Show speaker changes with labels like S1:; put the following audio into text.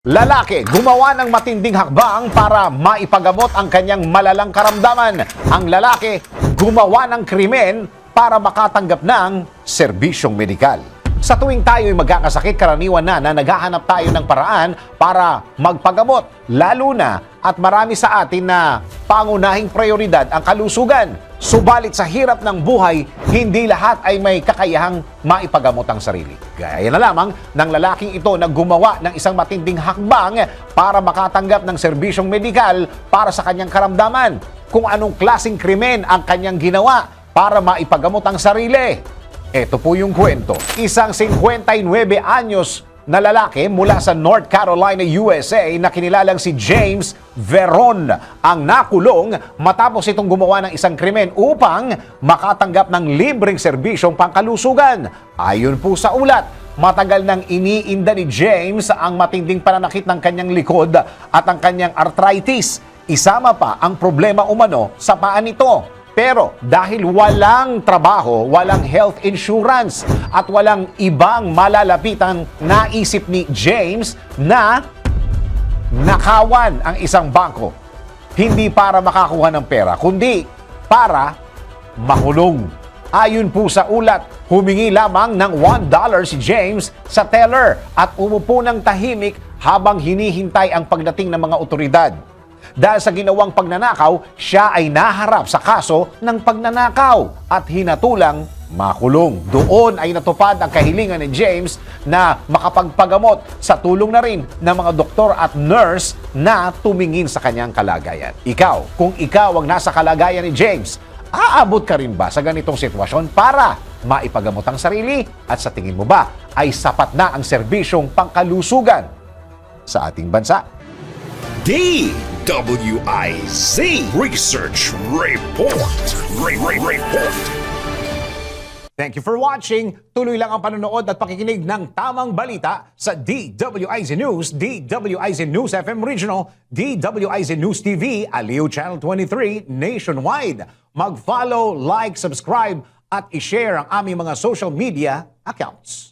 S1: Lalaki gumawa ng matinding hakbang para maipagamot ang kanyang malalang karamdaman. Ang lalaki gumawa ng krimen para makatanggap ng serbisyong medikal. Sa tuwing tayo'y magkakasakit, karaniwan na naghahanap tayo ng paraan para magpagamot. Lalo na at marami sa atin na pangunahing prioridad ang kalusugan. Subalit sa hirap ng buhay, hindi lahat ay may kakayahang maipagamot ang sarili. Gaya na lamang ng lalaking ito na gumawa ng isang matinding hakbang para makatanggap ng serbisyong medikal para sa kanyang karamdaman. Kung anong klaseng krimen ang kanyang ginawa para maipagamot ang sarili. Ito po yung kwento. Isang 59 anyos na lalaki mula sa North Carolina, USA na kinilalang si James Veron ang nakulong matapos itong gumawa ng isang krimen upang makatanggap ng libreng serbisyong pangkalusugan. Ayon po sa ulat, matagal nang iniinda ni James ang matinding pananakit ng kanyang likod at ang kanyang arthritis. Isama pa ang problema umano sa paa nito. Pero dahil walang trabaho, walang health insurance at walang ibang malalapitan, naisip ni James na nakawan ang isang bangko. Hindi para makakuha ng pera, kundi para makulong. Ayon po sa ulat, humingi lamang ng $1 si James sa teller at umupo ng tahimik habang hinihintay ang pagdating ng mga otoridad. Dahil sa ginawang pagnanakaw, siya ay naharap sa kaso ng pagnanakaw at hinatulang makulong. Doon ay natupad ang kahilingan ni James na makapagpagamot sa tulong na rin ng mga doktor at nurse na tumingin sa kanyang kalagayan. Ikaw, kung ikaw ang nasa kalagayan ni James, aabot ka rin ba sa ganitong sitwasyon para maipagamot ang sarili? At sa tingin mo ba ay sapat na ang serbisyong pangkalusugan sa ating bansa?
S2: DWIZ Research Report. Report.
S1: Thank you for watching. Tuloy lang ang panonood at pakikinig ng tamang balita sa DWIZ News, DWIZ News FM Regional, DWIZ News TV, Aliw Channel 23, nationwide. Mag-follow, like, subscribe at i-share ang aming mga social media accounts.